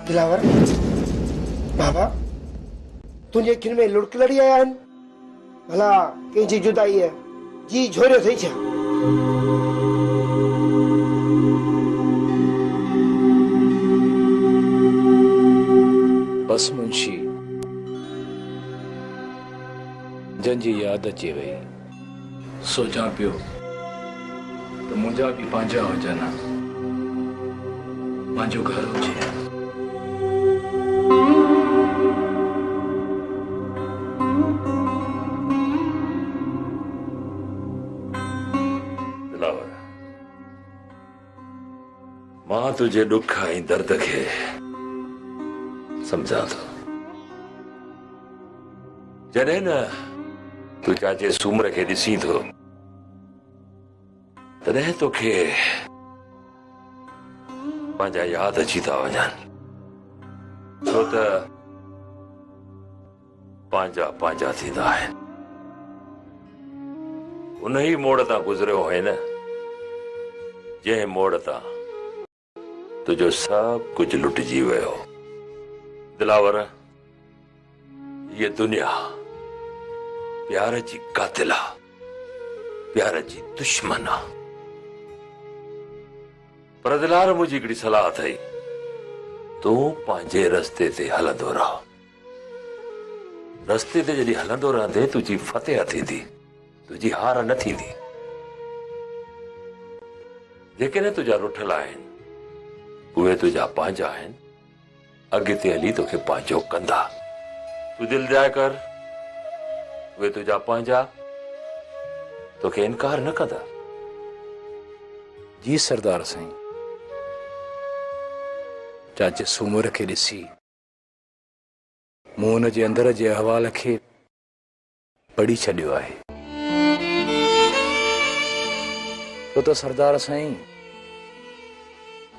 दिलावर बाबा तुझे अखियुनि में लुड़क लड़ी आया आहिनि भला कंहिंजी जुदाई है जी झोरियो थई छा बस मुंशी जंजी याद अची वई सोचा पियो तो मुंहिंजा भी पंहिंजा हुजनि पंहिंजो घर हुजे मां तुझे दुख ऐं दर्द खे समझा थो जॾहिं न तू चाचे सूमर खे ॾिसी थो तॾहिं तोखे पंहिंजा याद अची था वञनि छो त पंहिंजा पंहिंजा थींदा आहिनि उन ई मोड़ तां गुज़रियो आहे न जंहिं मोड़ तां तुझो सब कुछ लुटजी वियो दिलावर ये दुनिया प्यार जी कातिल आ प्यार जी दुश्मन आ पर दिलावर मुझी हिकिड़ी सलाह थई तू पंहिंजे रस्ते ते हलंदो रह रस्ते ते जॾहिं हलंदो रहंदे तुझी फतेह थींदी तुझी हार न थींदी जेकॾहिं तुझा रुठल आहिनि उहे तुझा पंहिंजा आहिनि अॻिते हली तोखे पंहिंजो कंदा तू दिलि जाए कर उहे तुझा पंहिंजा तोखे इनकार न कंदा जी सरदार साईं चाचे सूमर खे ॾिसी मूं हुन जे अंदर जे अहवाल खे पढ़ी छॾियो आहे छो त सरदार साईं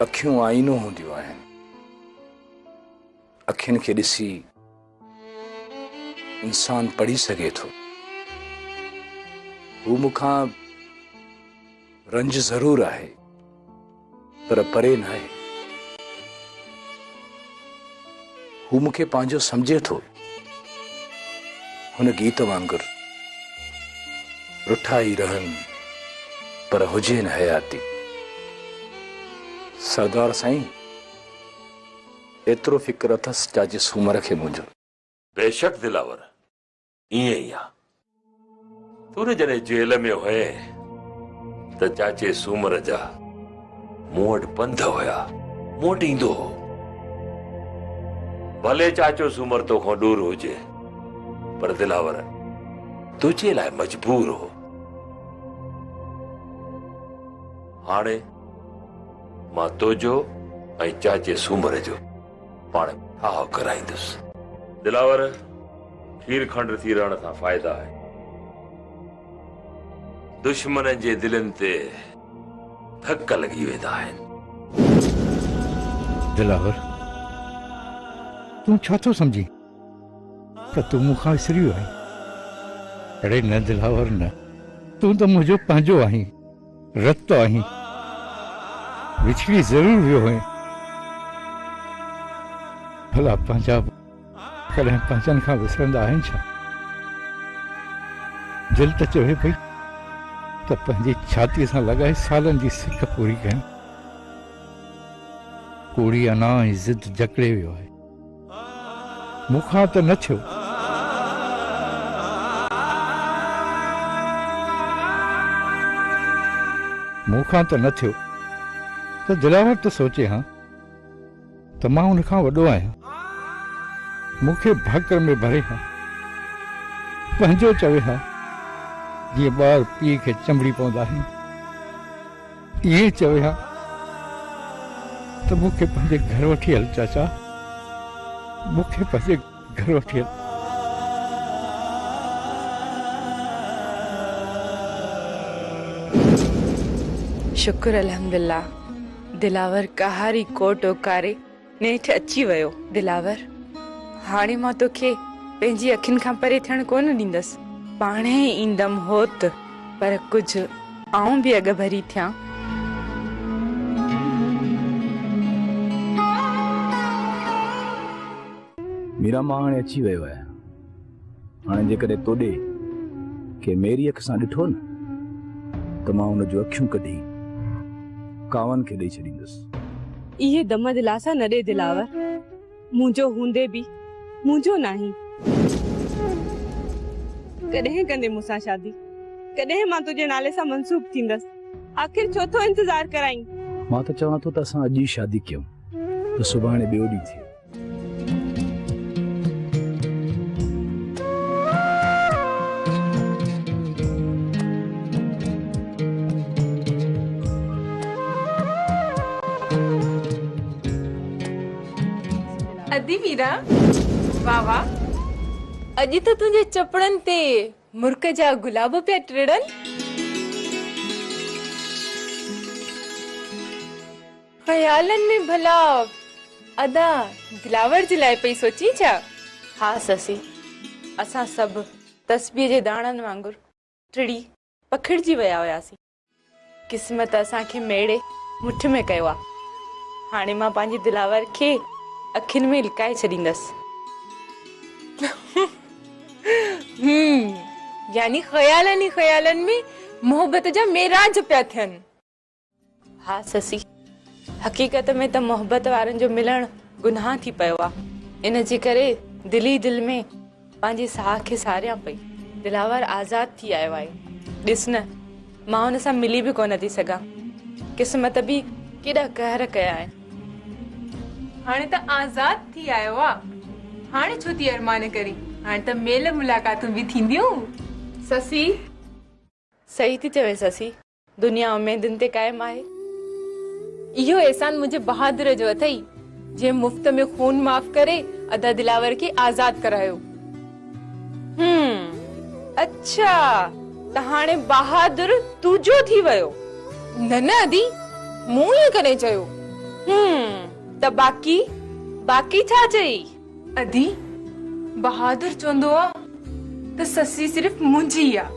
अखियूं आईनो हूंदियूं आहिनि अखियुनि खे ॾिसी इंसान पढ़ी सघे थो हू मूंखां रंज ज़रूर आहे पर परे न आहे हू मूंखे पंहिंजो सम्झे थो हुन गीत वांगुरु रुठा ई रहनि पर हुजे न हयाती सरदार साईं एतिरो फिक्र अथसि चाचे सूमर खे मुंहिंजो बेशक दिलावर ईअं ई आहे तूं जॾहिं जेल में हुए त चाचे सूमर जा मूं वटि पंध हुया मूं वटि ईंदो हो भले चाचो सूमर तोखां दूर हुजे पर दिलावर तुझे लाइ मजबूर हो हाणे मां तुझो ऐं चाचे सूमर जो पाण ठाह कराईंदुसि दिलावर खीर खंड थी रहण सां फ़ाइदा आहे दुश्मन जे दिलनि ते धक लॻी वेंदा आहिनि दिलावर तूं छा थो सम्झी त तूं मूंखां विसरियो आहीं अड़े न दिलावर न तूं त मुंहिंजो पंहिंजो आहीं रत आहीं विछड़ी ज़रूर वियो आहीं भला पंहिंजा कॾहिं पंहिंजनि खां विसरंदा आहिनि छा दिलि त चवे पई त पंहिंजी छातीअ सां लॻाए सालनि जी सिक पूरी कयूं कूड़ी अना ऐं ज़िद जकड़े वियो आहे मूंखां त न थियो मूंखां त न थियो त दिलावर त सोचे हाँ त मां हुन खां वॾो आहियां, मूंखे भाकर में भरे हाँ, पंहिंजो चवे हाँ, जीअं ॿार पीउ खे चंबड़ी पवंदा आहिनि, ईअं चवे हाँ त मूंखे पंहिंजे घर वठी हल चाचा, मूंखे पंहिंजे घर वठी हल। शुक्र अल्हम्दुलिल्लाह, दिलावर कहारी कोट ओकारे नेठि अची वियो। दिलावर, हाणे मां तोखे पंहिंजी अखियुनि खां परे थियण कोन ॾींदसि, पाणे ई ईंदमि होत, पर कुझु आऊं बि अॻ भरी थियां। मीरा, मां हाणे अची वियो आहियां। हाणे जेकॾहिं तोॾे के मेरी अख सां ॾिठो न त मां हुन जूं अखियूं कढी कावन खे ॾेई छॾींदुसि। इहे दम दिलासा न ॾे दिलावर, मुंहिंजो हूंदे बि मुंहिंजो नाही। कॾहिं कंदे मूंसां शादी, कॾहिं मां तुंहिंजे नाले सां मनसूब थींदसि, आखिर छो थो इंतजार कराई? मां त चवां थो त असां अॼु ई शादी कयूं त सुभाणे ॿियो ॾींहुं थिए। अदी मीरा, वाह वाह, अॼु त तुंहिंजे चपड़नि ते मुर्क जा गुलाब पिया टिड़नि। ख़यालनि में भला अदा दिलावर जे लाइ पई सोची छा? हाँ ससी, असां सभु तस्बीह जे दाणनि वांगुरु टिड़ी पखिड़जी विया हुयासीं। क़िस्मत असांखे मेड़े मुठ में कयो आहे। हाणे मां पंहिंजी दिलावर खे अखियुनि में लिकाए छॾींदसि। यानी ख़यालनि में मोहब्बत जा मेराज पिया थियनि। हाँ ससी, हक़ीक़त में त मोहब्बत वारनि जो मिलणु गुनाह थी पियो आहे। इन जे करे दिल ई दिल में पंहिंजी साह खे सारियां पई। दिलावर आज़ाद थी आयो आहे। ॾिस न, मां हुन सां मिली बि कोन थी सघां। क़िस्मत बि केॾा कहर कया आहिनि। हाणे त आज़ाद थी आयो आहे, हाणे छो थी अरमान करी? हाणे त मेल मुलाक़ातूं बि थींदियूं। ससी, सही थी चवे ससी, दुनिया उमेदुनि ते क़ाइमु आहे। इहो एहसान मुंहिंजे बहादुर जो अथई, जे मुफ़्त में खून माफ़ करे अदा दिलावर खे आज़ाद करायो। अच्छा, त हाणे बहादुर तुंहिंजो थी वियो? न न अदी, मूं ईअं कॾहिं चयो? त बाकी छा चई? अदी, बहादुर चवंदो आहे त ससी सिर्फ़ मुंहिंजी आहे।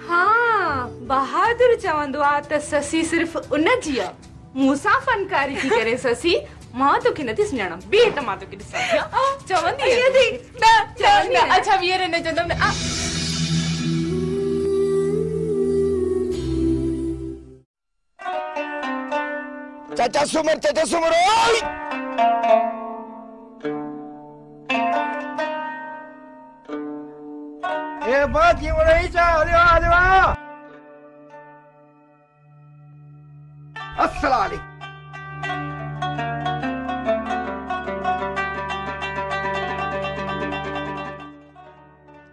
हाँ, बहादुर चवंदो आहे त ससी सिर्फ़ उनजी आहे। मूंसां फनकारी थी करे ससी, मां तोखे नथी सुञाणा। बे त मां तोखे ॾिसां चवंदी न। अच्छा वीर न चवंदमि न। चाचा सुमर ओए! ए बात ये रही चा, अरे वाह, अस्सलाम वालेकुम।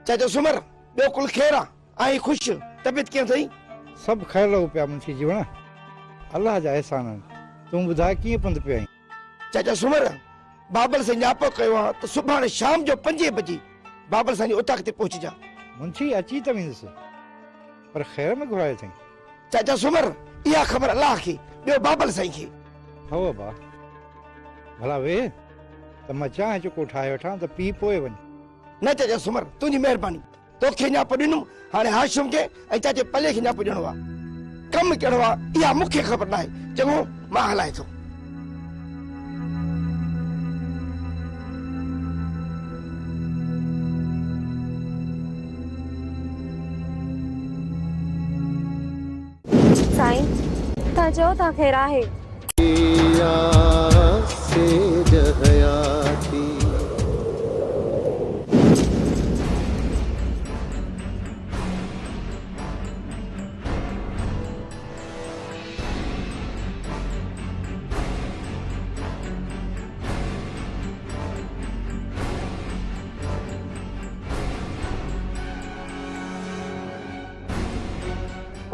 चाचा सुमर, ॿियो कुल ख़ैर आहे? आई ख़ुशि? तबियत कीअं अथई? सभु ख़ैर रहो पिया मुंशी जीवण, अल्लाह जा एहसान आहिनि। तूं ॿुधाए कीअं पंधु पियो आहीं? चाचा सुमर, बाबर सां न्यापो कयो आहे त सुभाणे शाम जो 5 बजे बाबर सां जी उताक ते पहुचजा। मुंशी अची त वेंदुसि, पर ख़ैर में घुरायो अथई? चाचा सुमर, इहा ख़बर अल्लाह खे, ॿियो बाबर साईं खे। हो बा, भला वेह त मां चांहि चुको ठाहे वठां त पी पोइ वञ। न चाचा सुमर, तुंहिंजी महिरबानी, तोखे न्यापो ॾिनुमि, हाणे हाशिम खे ऐं चाचे पले खे न्यापो ॾियणो आहे। कमु कहिड़ो आहे इहा मूंखे ख़बर न आहे। चङो, मां हलाए थो। साईं, तव्हां चओ था ख़ैर आहे?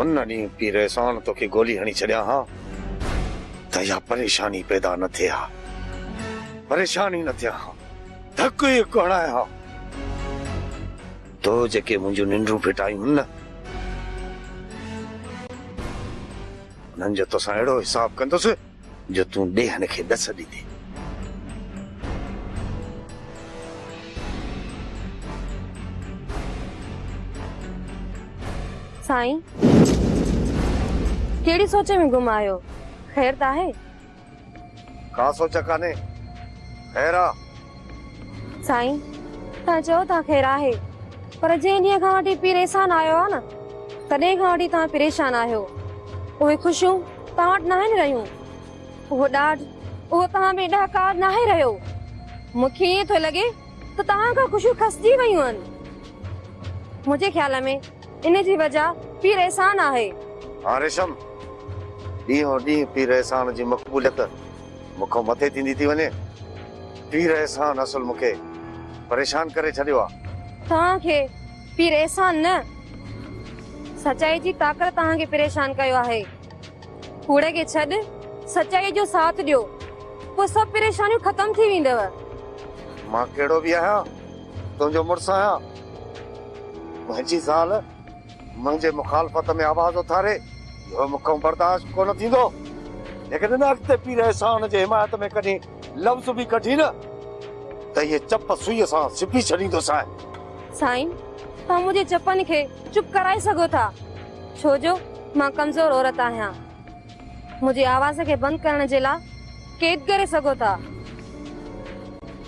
उन ॾींहुं पीर एहसान तोखे गोली हणी छॾिया हा त इहा परेशानी पैदा न थिए हा, परेशानी न थिया हा, धक ई हणाया हा। तो जेके मुंहिंजूं निंड्रूं फिटायूं न उन्हनि जो तोसां अहिड़ो हिसाब कंदुसि जो तूं ॾेहन खे ॾस ॾींदे। साईं केड़ी सोचे में गुम आयो? खैर त आहे? का सोच काने, खैर आ। साईं तव्हां चओ था खैर आहे, पर जंहिं ॾींहं खां वठी पीर एहसान आयो आहे न तॾहिं खां वठी तव्हां परेशान आहियो। उहे ख़ुशियूं तव्हां वटि न आहिनि रहियूं, उहो ॾाढ उहो तव्हां में ॾाकार न आहे रहियो। मूंखे ईअं थो लॻे त तव्हां खां ख़ुशियूं खसिजी वयूं आहिनि। मुंहिंजे ख़्याल में इन जी वजह पीर एहसान आहे। हाँ रेशम, ॾींहों ॾींहुं पीर एहसान जी मक़बूलियत मूंखां मथे थींदी थी वञे। पीर एहसान असुल मूंखे परेशान करे छॾियो आहे। तव्हांखे पीर एहसान न सचाई जी ताक़त तव्हांखे परेशान कयो आहे। कूड़े खे छॾ, सचाई जो साथ ॾियो, पोइ सभु परेशानियूं ख़तम थी वेंदव। मां कहिड़ो बि आहियां, तुंहिंजो मुड़ुसु आहियां। मुंहिंजी ज़ाल मुंहिंजे मुखालफ़त में आवाज़ उथारे इहो मूंखां बर्दाश्त कोन थींदो। लेकिन न अॻिते पीर एहसान जे हिमायत में कॾहिं लफ़्ज़ बि कढी न त इहे चप सुईअ सां सिपी छॾींदोसांइ। साईं तव्हां मुंहिंजे चपनि खे चुप कराए सघो था, छो जो मां कमज़ोर औरत आहियां। मुंहिंजी आवाज़ खे बंदि करण जे लाइ कैद करे सघो था,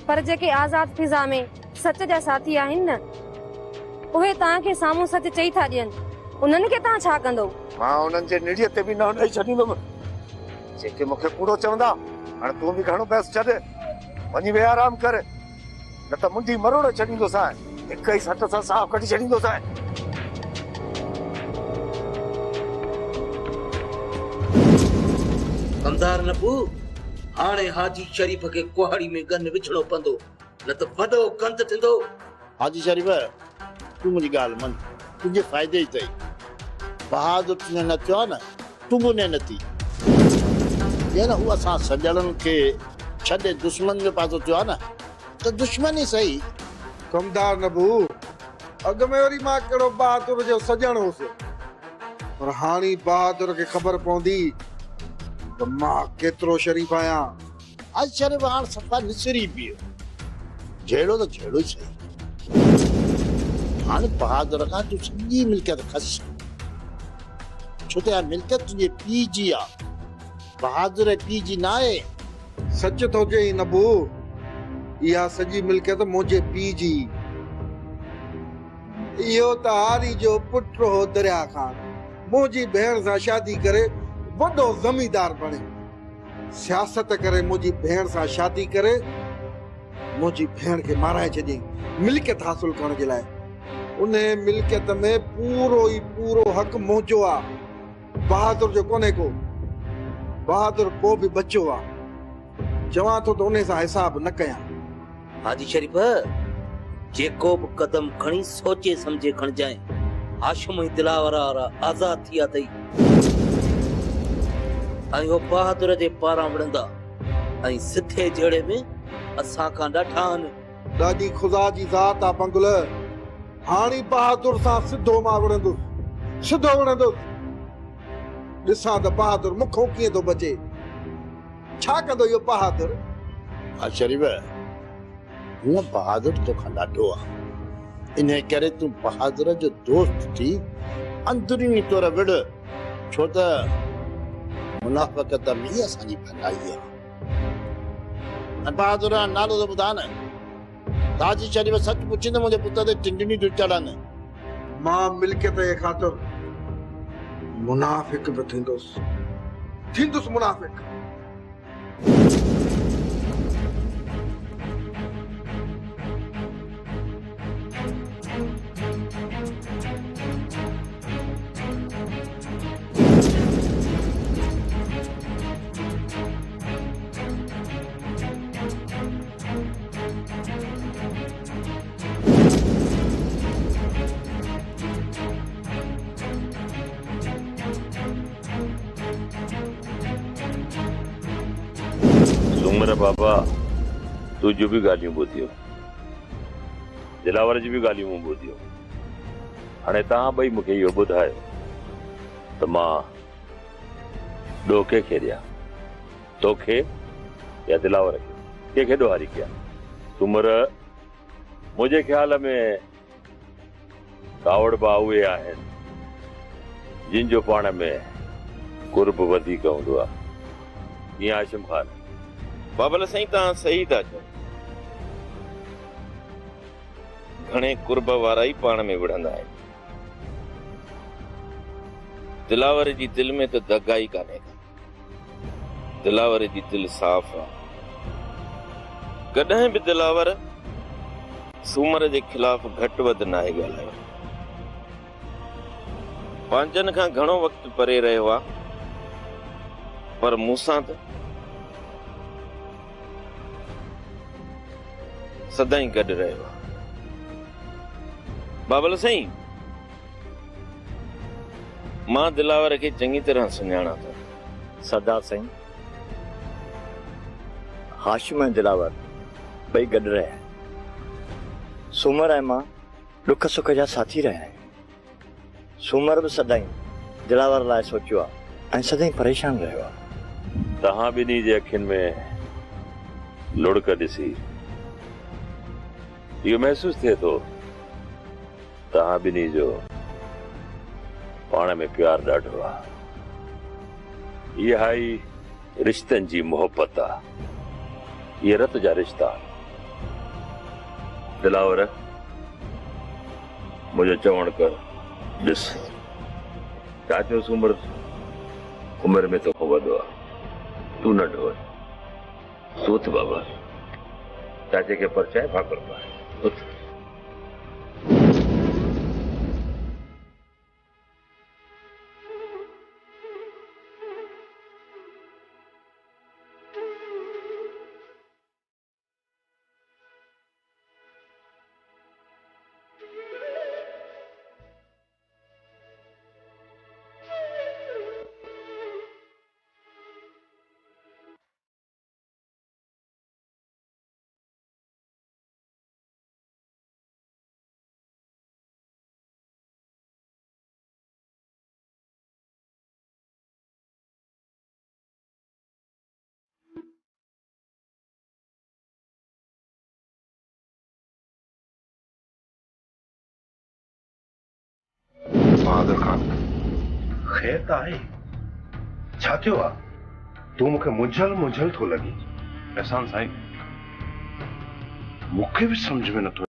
पर जेके आज़ाद फिज़ा में सच जा साथी आहिनि न उहे तव्हांखे साम्हूं सच चई था ॾियनि, उन्हनि खे तव्हां छा कंदो? मां उन्हनि जे निड़ीअ ते बि न ॾेई छॾींदुमि जेके मूंखे कूड़ो चवंदा। हाणे तूं बि घणो बहस छॾ, वञी वे आराम कर, न त मुंडी मरोड़ छॾींदोसांइ, हिक ई सट सां साहु कढी छॾींदोसांइ। कमदार नबू, हाणे हाजी शरीफ खे कुहाड़ी में गन विझणो पवंदो, न त वॾो कंद थींदो। हाजी शरीफ तूं मुंहिंजी ॻाल्हि मन, तुंहिंजे फ़ाइदे ई अथई। बहादुर तुंहिंजे न थियो आहे न, तूं बि न थी या न। हू असां सॼणनि खे छॾे दुश्मन जो पासो थियो आहे न, त दुश्मन ई सही। कमदार नबू, अॻ में वरी मां कहिड़ो बहादुर जो सॼण हुउसि, पर हाणे बहादुर खे ख़बर पवंदी त मां केतिरो शरीफ़ आहियां। आज शरीफ हाणे सफ़ा निसिरी पियो, जहिड़ो त जहिड़ो ई सही। हाणे बहादुर खां तूं सॼी मिल्कियत खस, छो त इहा मिल्कियत तुंहिंजे पीउ जी आहे, बहादुर जे पीउ जी न आहे। सच थो चई नबू, इहा सॼी मिल्कियत मुंहिंजे पीउ जी। इहो त हारी जो पुटु हो दरिया ख़ान, मुंहिंजी भेण सां शादी करे वॾो ज़मींदार बणे। सियासत करे मुंहिंजी भेण सां शादी करे मुंहिंजी भेण खे माराए छॾियईं मिल्कियत हासिल करण जे लाइ। उन मिल्कियत में पूरो ई पूरो हक़ मुंहिंजो आहे, बहादुर जो कोन्हे को। बहादुर पोइ बि बचो आहे, चवां थो त उन सां हिसाब न कयां। हाजी शरीफ, जेको बि कदम खणी सोचे समझे खणजांइ। हाशिम ई दिलावर वारा आज़ाद थिया अथई, ऐं हो बहादुर जे पारां विढ़ंदा, ऐं सिधे जहिड़े में असां खां ॾाढा आहिनि। ॾाढी ख़ुदा जी ज़ात आहे बंगुल, हाणे बहादुर सां सिधो मां विढ़ंदुसि, सिधो विढ़ंदुसि। ॾिसां त बहादुर मूंखों कीअं थो बचे। छा कंदो इहो बहादुर? हा शरीफ, हूअं बहादुर तोखां ॾाढो आहे, इन करे तूं बहादुर जो दोस्त थी अंदरूनी तौर विढ़, छो त मुनाफ़िक़त में ई असांजी भलाई आहे। ऐं बहादुर जो नालो त ॿुधा न, ताजी शरीफ सच पुछींदे मुंहिंजे पुट ते टिंडनी थी चढ़नि। मां मिल्कियत जे ख़ातिर मुनाफ़िक़ बि थींदुसि मुनाफ़िक़। पर बाबा तुझियूं बि ॻाल्हियूं ॿुधियूं, दिलावर जी बि ॻाल्हियूं मूं ॿुधियूं। हाणे तव्हां ॿई मूंखे इहो ॿुधायो त मां ॾोके खे ॾियां, तोखे या दिलावर खे, कंहिंखे ॾोहारी कयां? सूमर मुंहिंजे ख़्याल में कावड़ बा उहे आहिनि जिन जो पाण में कुर्ब वधीक हूंदो आहे। ईअं आशिम ख़ान? बाबल साईं तव्हां सही था चओ, घणे कुर्ब वारा ई पाण में विढ़ंदा आहिनि। दिलावर जी दिल में त दगा ई कान्हे, दिलावर जी दिल साफ़ आहे। कॾहिं बि दिलावर सूमर जे खिलाफ़ घटि वधि नाहे ॻाल्हायो, पंहिंजनि खां घणो वक़्तु परे रहियो आहे, पर मूंसां त सदाईं गॾु रहियो आहे। बाबल साईं, मां दिलावर खे चङी तरह सुञाणा थो। सरदार साईं, हाशिम ऐं दिलावर ॿई गॾु रहिया, सूमर ऐं मां ॾुख सुख जा साथी रहिया आहियूं। सूमर बि सदाईं दिलावर लाइ सोचियो आहे ऐं सदाईं परेशान रहियो आहे। तव्हां ॿिन्ही जे अखियुनि में लुड़क ॾिसी इहो महसूस थिए थो तव्हां ॿिन्ही जो पाण में प्यार ॾाढो आहे। इहा ई रिश्तनि जी मोहबत आहे, इहे रत जा रिश्ता। दिलावर, मुंहिंजो चवण कर, ॾिस चाचो सूमर उमिरि में तोखां वॾो आहे, तूं नंढो आहे। तूं उथ बाबा, चाचे खे परचाए भाकुर पाए, उथ। बहादुर खान, ख़ैर त आहे? छा थियो आहे? तूं मूंखे मुंझल थो लॻी। एहसान साईं, मूंखे बि सम्झ में नथो